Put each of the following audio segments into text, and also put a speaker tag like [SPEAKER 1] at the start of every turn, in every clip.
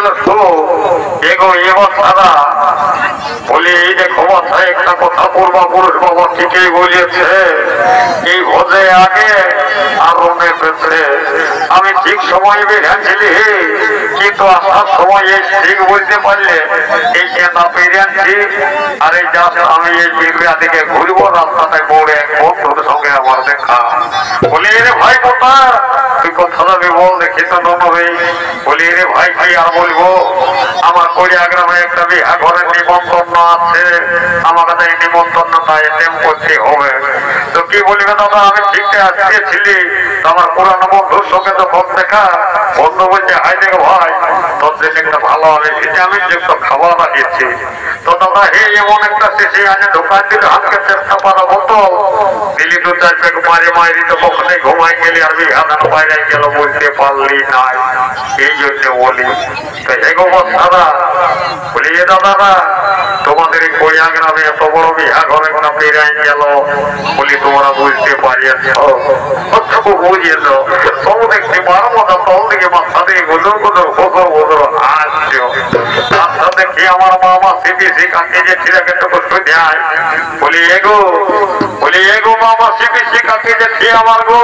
[SPEAKER 1] গেল এগো সারা বলি এই যে ক্ষমতায় একটা কথা পূর্বাপুরুষ বাবা ঠিকই বলেছে, এই ভোজে আগে আর রমে পেছে। আমি ঠিক সময় বেরিয়েছিলি, কিন্তু আসার সময় এই ঠিক বলতে পারলে এই কেনা বেরিয়েছি। আর এই যা আমি এই বিড়িয়া দিকে ঘুরবো, রাস্তাটায় পড়ে এক বন্ধুর সঙ্গে আমার দেখা। বলি রে ভাই কোথা তুই কথা যাবি বল দেখি তো নবে। বলি রে ভাই কি আর বলবো, আমার কোরিয়া গ্রামে একটা বিহা ঘরের নিমন্ত্রণ আছে, আমাকে তো এই নিমন্ত্রণটা এটেম করতে হবে। তো কি বলবে দাদা, আমি ঠিকতে আসছিলি, আমার পুরানো বন্ধুর সঙ্গে তো ফোন দেখা। বন্ধু বলছে হাই দেখো ভাই তোর জন্য একটা ভালো হবে, আমি যে খাবার বানিয়েছি। তো দাদা হে এমন একটা শেষে আজ দোকান দিল হাতকে চেষ্টা পারা বোতল দিলি, দু চার পেক মারি মারি তো কখনোই ঘুমাই গেলি, আর বিহাদান বাইরে গেল বলতে পারলি নাই। এই জন্য বলি তো এগো দাদা, বলি এ দাদারা তোমাদের এই কোরিয়া গ্রামে এত বড় বিহা ঘরে একটা বেড়াই গেল, বলি তোমরা বুঝতে পারিয়েছ বুঝিয়েছ। সব দেখছি বারো মতো তল দিকে মাথা দিয়ে গুজর গুজর গোজর গোজর আসছো। আচ্ছা দেখি আমার মামা সিপিসি কাকে যে ছিলাকে তো কষ্ট দেয়। বলি এগো মামা সিপিসি কাকে যে ছি আমার গো,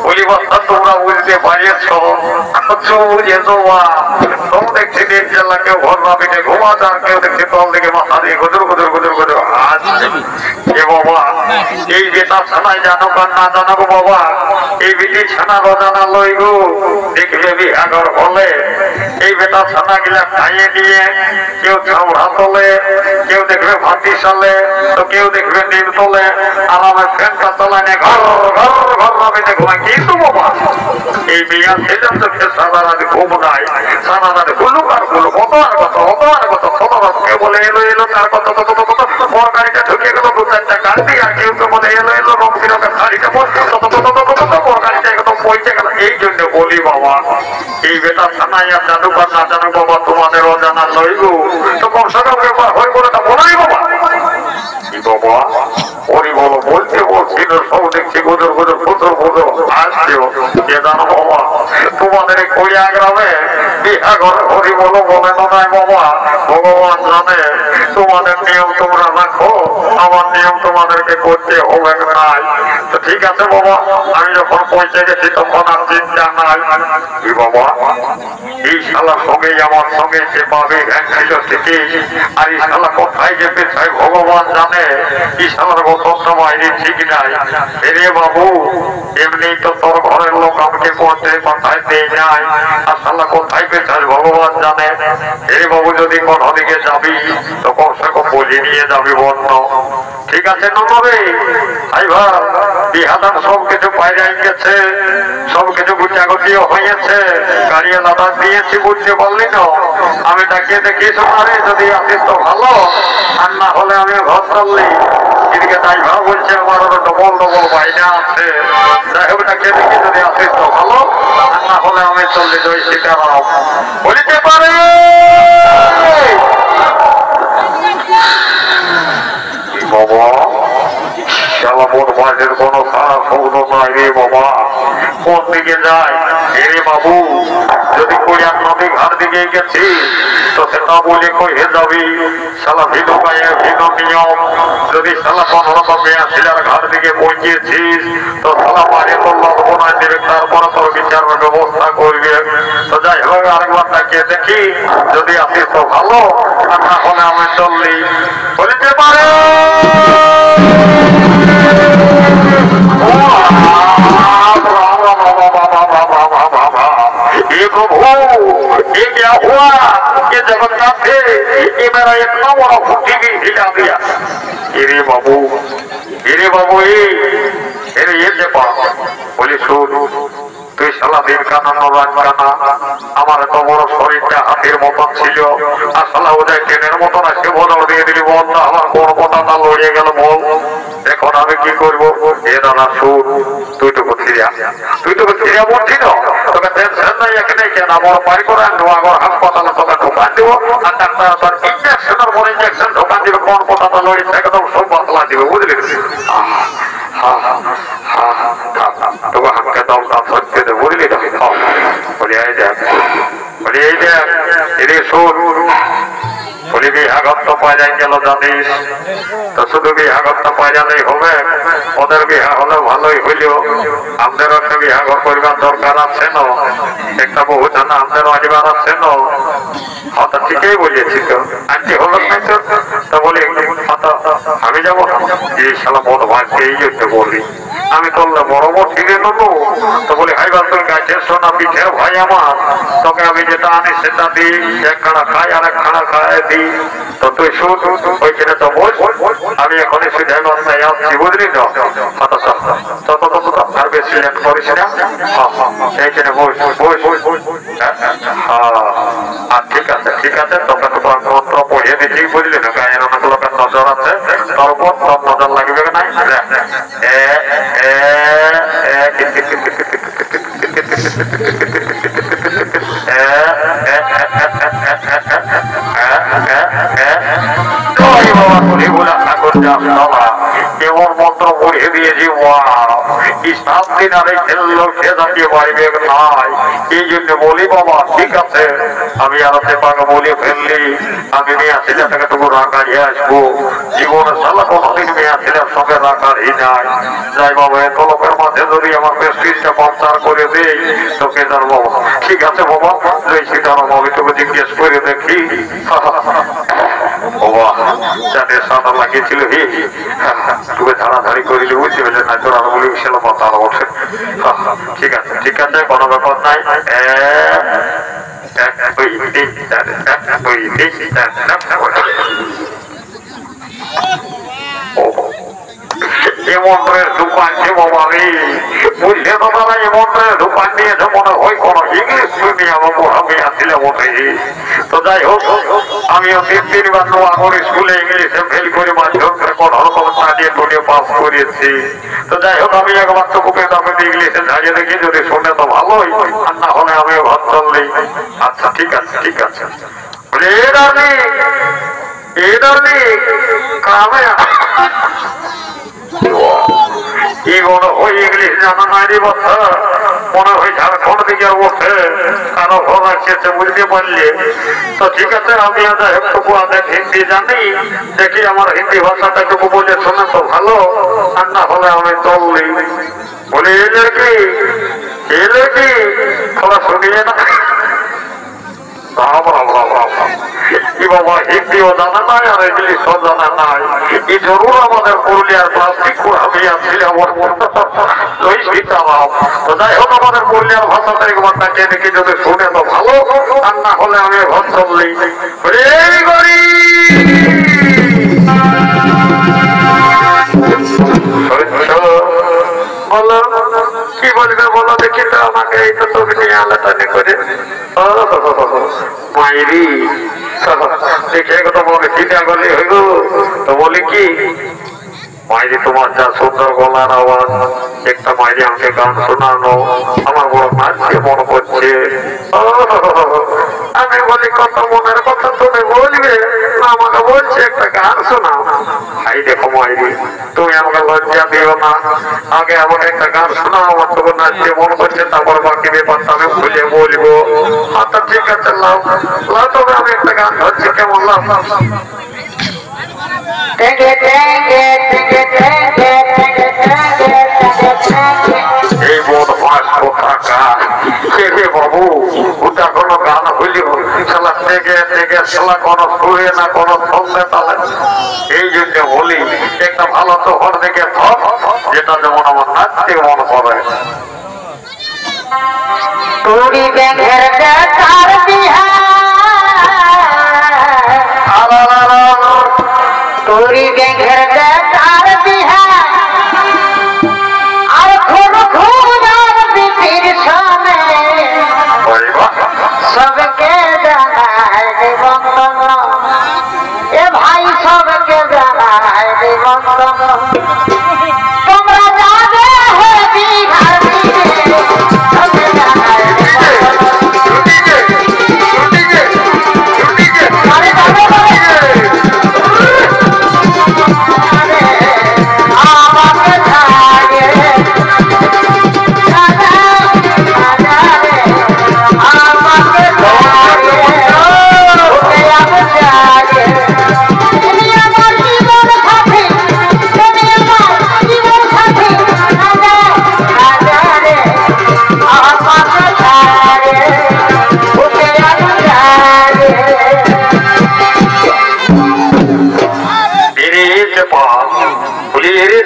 [SPEAKER 1] বলি বাচ্চা তোমরা বুঝতে পারিয়েছ বুঝেছ। সব দেখছি দেশ জেলা কেউ ঘর না পিঠে ঘুমাচ্ছে, আর কেউ দেখছি তল দিকে মাথা দিয়ে গুজর গুজর গুজর গুজর আসছে। এ বাবা এই বেটা ছানায় জানো কার না জানো গো বাবা, এই বিটি ছানা রজানা লই গো। দেখবে বিহাগর হলে এই বেটা ছানা গিলা খাইয়ে দিয়ে কেউ ছাউড়া তোলে, কেউ দেখবে ভাতি সালে, তো কেউ দেখবে নিম তোলে, আরামে ফ্যানটা চালানে ঘর ঘর ঘর ভাবে ঘুমায়। কিন্তু বাবা এই বিয়া ছেলে তো সারা রাত ঘুম নাই, সারা রাত গুলুক আর গুলুক, অত আর কত কেউ বলে এলো এলো তার কত কত কত বড় গাড়িটা ঢুকে গেল, দু চারটা গাড়ি, আর কেউ কেউ বলে এলো এলো রং বিরঙের শাড়িটা বসে বড় গাড়িটা একদম পৌঁছে গেল। এই জন্য বলি বাবা এই বেটা থানায় আর জানুক আর না জানুক বাবা তোমাদের অজানা লইব, তো কমসাগর ব্যাপার হয়ে বলেটা বলাই বাবা। কি বাবা ওরি বলো বলতে বলছিল, সব দেখছি গুজর গুজর গুজর গুজর আসছেও। কে জানো বাবা তোমাদের এই কোরিয়া গ্রামে বিহা ঘরে হরি বলো বলে নয় বাবা, ভগবান জানে তোমাদের নিয়ম তোমরা রাখো, আমার নিয়ম তোমাদেরকে করতে হবে নাই। তো ঠিক আছে বাবা, আমি যখন পৌঁছে গেছি তখন আর চিন্তা নাই। কি বাবা এই শালার সঙ্গে আমার সঙ্গে যে পাবে ভ্যান ছিল থেকে, আর এই শালা কোথায় যেতে চাই ভগবান জানে। এই শালার গত বাইরে ঠিক নাই। রে বাবু এমনি তো তোর ঘরের লোক আমাকে পৌঁছে কোথায় পেয়ে যায়, আর শালা কোথায় পেছাস ভগবান জানে। রে বাবু যদি কোনো দিকে যাবি তো কমসে কম বলে নিয়ে যাবি বন্য। ঠিক আছে নবে ভাই ভাই বিহাদান সব কিছু বাইরে গেছে, সব কিছু গুচাগুচিও হয়েছে, গাড়ি লাদা দিয়েছি বুঝতে পারলি না। আমি তাকিয়ে দেখি সোনারে যদি আসিস তো ভালো, আর না হলে আমি ঘর চললি। এদিকে ড্রাইভার বলছে আমার ডবল ডবল বাইনা আছে, যাই হোক তাকিয়ে দেখি যদি আসিস তো ভালো, আর না হলে আমি চললি জয় সীতারাম বলিতে পারে। বাবা শালামোর মাঝের কোনো সারা শব্দ নাই রে বাবা, কোন দিকে যায় রে বাবু। যদি কোরিয়ার নদী ঘাট দিকে গেছি তো সেটা বলে কয়ে যাবি শালা ভিন্ন গায়ে ভিন্ন নিয়ম। যদি শালা 15 মেয়া শিলার ঘাট দিকে পৌঁছেছিস তো শালা মাঝে তোর লগ্নায় দেবে, তারপরে তোর বিচারের ব্যবস্থা করবে। তো যাই হোক আরেকবার তাকিয়ে দেখি যদি আসিস তো ভালো, আর না হলে আমি চললি বলিতে পারে। ये क्या हुआ ये जगन्नाथ थे, ये मेरा इतना बड़ा फुट्टी भी हिला दिया। अरे बाबू ये देखो बोली सुन তুই শালা দিন কানা নরাজ কানা, আমার এত বড় শরীরটা হাতির মতন ছিল, আর শালা ওদের ট্রেনের মতন আসে বদল দিয়ে দিলি বন্ধ, আমার কোন কথাটা লড়িয়ে গেল বল। এখন আমি কি করবো? এ দাদা শুন তুই তোকে ফিরিয়া বলছি না, তোকে টেনশন নাই এখানে কেন আমার বাড়ি করে আনবো, আমার হাসপাতালে তোকে ঢোকান দেবো, আর ডাক্তার তোর ইঞ্জেকশনের পর ইঞ্জেকশন ঢোকান দিবে, কোন কথাটা লড়ি একদম সব বাতলা দিবে বুঝলি। তোকে হাতকে দম বুঝলি তো বলে যায়। বলি এই যে এরে শোন, বলি বিহাগত পাওয়া গেল জানিস তো, শুধু বিহাগত পাওয়ালেই হবে? ওদের বিহা হলে ভালোই হইল, আমাদেরও একটা বিহাগ করবার দরকার আছে না, একটা বহু জানা আমাদেরও আসবার আছে না। হয়তো ঠিকই বলেছি তো, আজকে হলো নাই তো বলি আমি যাবো, এই শালা বড় ভাইকে এই জন্য বলি আমি করলে বড় বড় ফিরে নেবো তো বলি হাইবা তোর গাছের সোনা পিঠের ভাই আমার, তোকে আমি যেটা আনি সেটা দিই, এক খানা খাই আর এক খানা খাই দিই, তো তুই শুধু ওইখানে তো বস, আমি এখনই সুধে রাস্তায় আসছি বুঝলি তো, তত আর বেশি লেট করিস না, এইখানে বস বস আর ঠিক আছে ঠিক আছে, তোকে তো মন্ত্র পড়িয়ে দিচ্ছি বুঝলি না, গায়ের অনেক লোকের নজর আছে তোর উপর, তোর নজর লাগবে নাই। কেমন মন্ত্র পড়িয়ে দিয়েছি, সাত দিন আর এই ছেলেগুলো সে জাতীয় পাইবে নাই, এই জন্য বলি বাবা ঠিক আছে আমি আরো সেপাকে বলে ফেললি, আমি মেয়া ছেলেটাকে তবু রাখাড়িয়ে আসবো, জীবনে সালা কোনদিন মেয়া ছেলের সঙ্গে রাখাড়ি নাই, যাই বাবা এত লোকের মাঝে যদি আমার প্রেস্টিজটা পাঞ্চার করে দেই তো কে জান বাবা, ঠিক আছে বাবা রয়েছি দাঁড়াবো, আমি তোকে জিজ্ঞেস করে দেখি। জানে সাদা লাগিয়েছিল হে তোকে ধারাধারি করিলে বুঝতে পারলে না, তোর আরো বলি সেল মাথা আরো ওঠে। ঠিক আছে ঠিক আছে কোনো ব্যাপার নাই, মন্ত্রের দোকান যে বাবা রে বুঝলে তো দাদা, এই মন্ত্রের দোকান নিয়েছে মনে হয় কোন ইংলিশ শুনি আমার আমি আসলে বটে। তো যাই হোক আমিও তিনবার নোয়া করে স্কুলে ইংলিশে ফেল করে মাধ্যমে কোন রকম দিয়ে টুনে পাস করেছি। তো যাই হোক আমি একবার তো বুকে দামে ইংলিশে ঝাড়িয়ে দেখি, যদি শুনে তো ভালোই, আর না হলে আমি ভাত চললেই। আচ্ছা ঠিক আছে ঠিক আছে কামে কি মনে হয় ইংলিশ জানা নাই রে বাচ্চা, মনে হয় ঝাড়খণ্ড দিকে বসে কারো ঘর আসছে বুঝতে পারলে। তো ঠিক আছে আমি একটুকু অনেক হিন্দি জানি, দেখি আমার হিন্দি ভাষাটা একটু বলে শোনে তো ভালো, আর না হলে আমি চললি। বলে এলে কি থোড়া শুনিয়ে না বাবা, হিন্দিও জানা নাই আর ইংলিশও জানা নাই, এই জরুর আমাদের পুরুলিয়ার প্লাস্টিক আমি আসছিলাম। তো যাই হোক আমাদের পুরুলিয়ার ভাষাটা একবার তাকে দেখি যদি শুনে তো ভালো, আর না হলে আমি ঘর চললি। বলো কি বলবে বলো দেখি তো, আমাকে এই তো তুমি নিয়ে আলোচনা করে মাইরি দেখে তো বলে চিন্তা করলে হইব। তো বলি কি মাইরি তোমার যা সুন্দর গলার আওয়াজ, একটা মাইরি আমাকে গান শোনানো আমার বড় নাচছে মনে করছে। আমি বলি কত মনের কথা তুমি বলবে, আমাকে বলছে একটা গান শোনাও। ভাই দেখো মাইরি তুমি আমাকে লজ্জা দিও না, আগে আমাকে একটা গান শোনাও, আমার তোকে নাচছে মনে করছে, তারপর বাকি ব্যাপারটা আমি ভুলে বলবো। আচ্ছা ঠিক আছে লাও লাও, তবে আমি একটা গান ধরছি, কেমন লাও? এই বদমাস কোথাকার বাবু, ওটা কোনো গান হইলেও শালা থেকে থেকে শালা কোনো সুরে না কোনো সন্ধ্যে তালে। এই জন্য বলি একটা ভালো তো ঘর দেখে ধর, যেটা যেমন আমার নাচতে মন করে।
[SPEAKER 2] তোরি ব্যাঘের দেখার বিহার, তোরি ব্যাঘের দেখার বিহার, আর খুব খুদার বিপির সামনে সবকে জানায় নিমন্ত্রণ, এ ভাই সবকে জানায় নিমন্ত্রণ। তোমরা যাবে হে বিহার সবকে জানায় আমাকে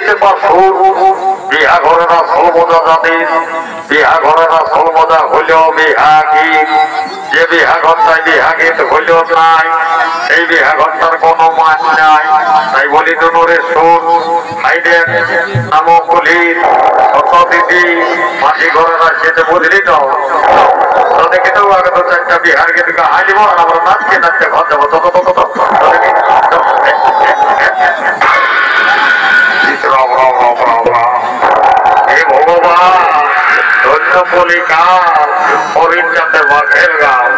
[SPEAKER 1] হয়েছে বাসুর বিহা ঘরে না সলমজা জানিস বিহা ঘরে না সলমজা হইলেও বিহা গীত যে বিহা ঘরটায় বিহা গীত হইলেও নাই সেই বিহা ঘরটার কোনো মান নাই তাই বলি দুনুরে সুর হাইডেন নামক বলি শত দিদি মাঝি ঘরে না সেটা বুঝলি তো দেখে দেবো আগে তো চারটা বিহার গীত হাই দিব আর আমরা নাচতে নাচতে ঘর যাবো তত তত তত রাম রাম রাম রাম রাম হে ভগবান ধন্য বলিকা হরিচাঁদের মাঠের গান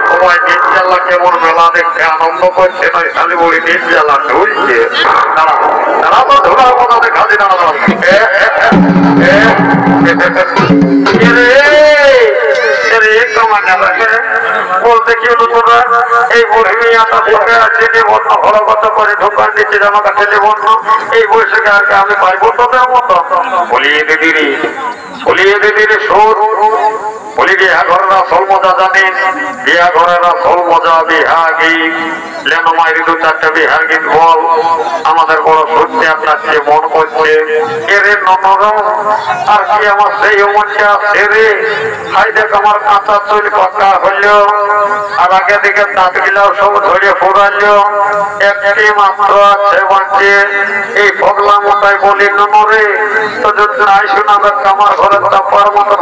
[SPEAKER 1] সবাই নির্জালা কেমন মেলা দেখতে আনন্দ করছে নয় শালি বড়ি নির্জালা ঢুলছে তারা তো ধরার কথা দেখা দিন বলতে কি হলো তোরা এই বুড়ি মিয়াটা সঙ্গে আছে নিবন্ধ হরগত করে ঢোকার নিচে জামা কাছে নিবন্ধ এই বৈশাখে আর আমি পাইব তোদের মতো বলিয়ে দিদিরে সুর বলি বিহা ঘরেরা সল মজা জানিস বিহা ঘরেরা সল মজা বিহা গীত লেন মাইরি দু চারটে বিহার গীত বল আমাদের বড় সত্যি আপনার চেয়ে মন করছে এরে নরম আর কি আমার সেই অমরটা সেরে হাই দেখ আমার কাঁচা চুল পাকা হইল আর আগে দিকে দাঁত গিলাও সব ধরে ফুরাইল একটি মাত্র আছে বাঁচে এই পগলা মোটাই বলি নরে তো যদি নাই শোনাবে আমার ঘরে তাপার মতো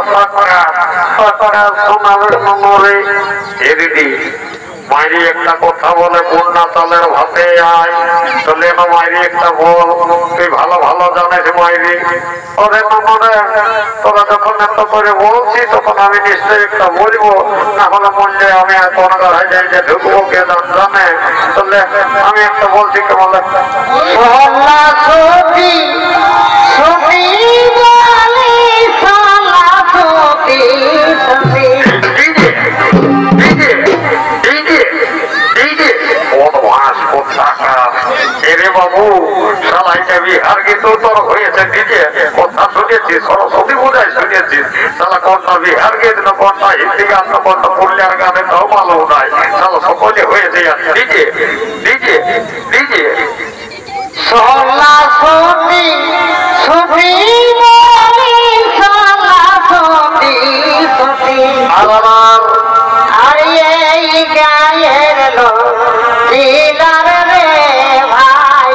[SPEAKER 1] শোনাবে নরে এ দিদি মাইরি একটা কথা বলে বন্যা চালের ভাতে আয় তো লেনো মাইরি একটা বল তুই ভালো ভালো জানিস মাইরি ওরে মনে তোরা যখন এত করে বলছি তখন আমি নিশ্চয়ই একটা বলবো না হলে মনে আমি কোন গাড়াই যাই যে ঢুকবো কে জানে তাহলে আমি একটা বলছি কেমন বাবু সালাইটা বিহার গীত তোর হয়েছে ডিজে কথা শুনেছি সরস্বতী পূজায় শুনেছিস সালা কোনটা বিহার গীত না কোনটা হিন্দি গান না কোনটা পুরুলিয়ার গানে তাও ভালো নাই সালা সকলে হয়েছে ডিজে ডিজে ডিজে
[SPEAKER 2] সোলা সতি সতি সোলা সতি সতি
[SPEAKER 1] আলাম
[SPEAKER 2] আরে এই গায়ের লো দিলার রে ভাই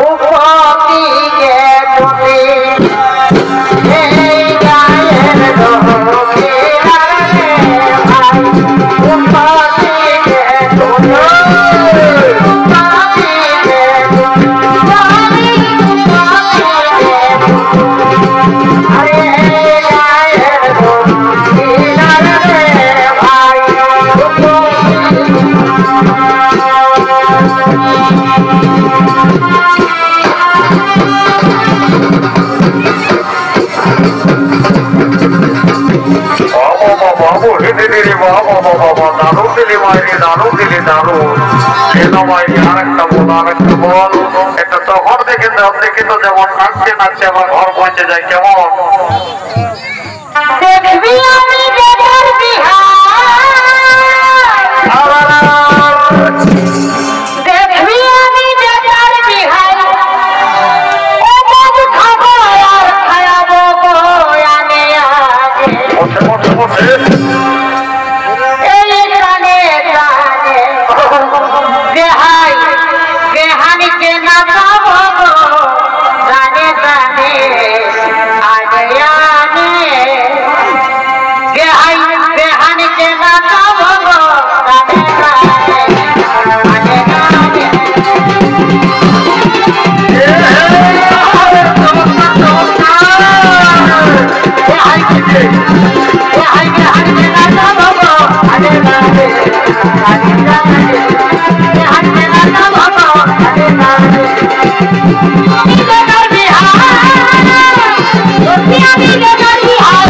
[SPEAKER 2] উপতি গে টুটি এই গায়ের লো দিলার রে ভাই উপতি গে টুটি উপতি গে টুটি আরে এই গায়ের লো দিলার রে ভাই
[SPEAKER 1] বাবু হিন্দি দিলি বাবা বাবা দারু দিলি মাইরি দারু দিলি দারু এলো মাইরি আর একটা বল একটা তখন দেখে তো যেমন নাচছে নাচছে আমার ঘর পৌঁছে যায় কেমন
[SPEAKER 2] দেখবি আমি দেখার বিহার দেখবি আমি দেখার বিহার ও বাবু খাবো আর খায়াবো আনে আগে এই কানে কানে বেহাই বেহানিকে না পাবো জানে জানে আগে আনে বেহাই বেহানিকে না পাবো জানে জানে আগে আনে বেহাই বেহানিকে না পাবো আগে আনে আগে আনে বেহানিকে না পাবো আগে আনে দেখার বিহার সত্যি আমি দেখার বিহার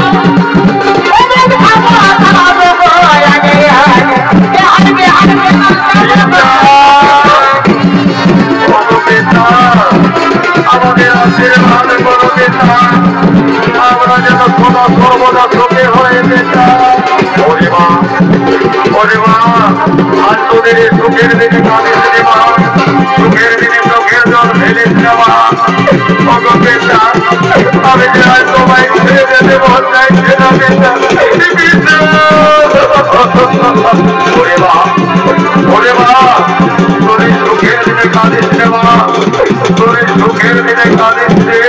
[SPEAKER 1] আমাদের আশীর্বাদ করো পিতা আমরা যেন সদা সর্বদা সুখী হয়ে পিতা ওরে মা আজ তোদের সুখের দিনে কাঁদিস রে মা সুখের দিনে চোখের জল ফেলিস রে মা ভগবেন আমি যে আজ তোমায় ছেড়ে যেতে মন চাইছে না ওরে মা তোর সুখের দিনে কাঁদিস রে মা তোর সুখের দিনে কাঁদিস রে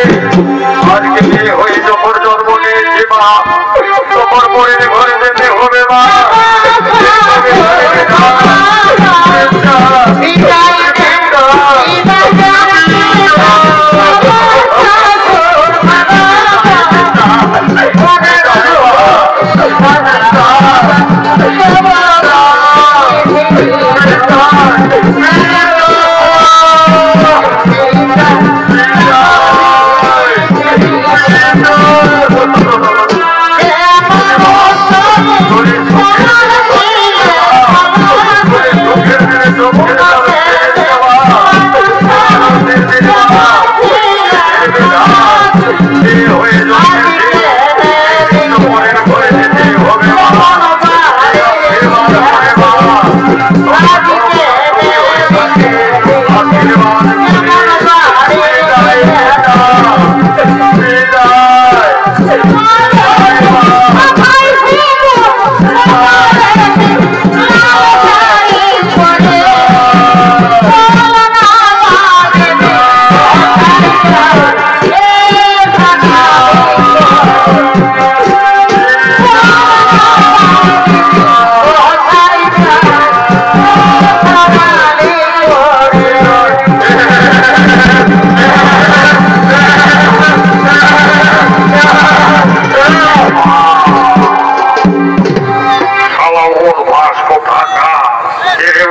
[SPEAKER 1] আজকে বিয়ে হয়ে যখন জন্ম নিয়েছে মা তোমার পরে ঘরে যেতে হবে মা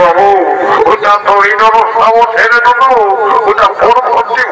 [SPEAKER 1] বাবু ওটা তৈরি অবস্থা ছেড়ে দেবো ওটা পরবর্তী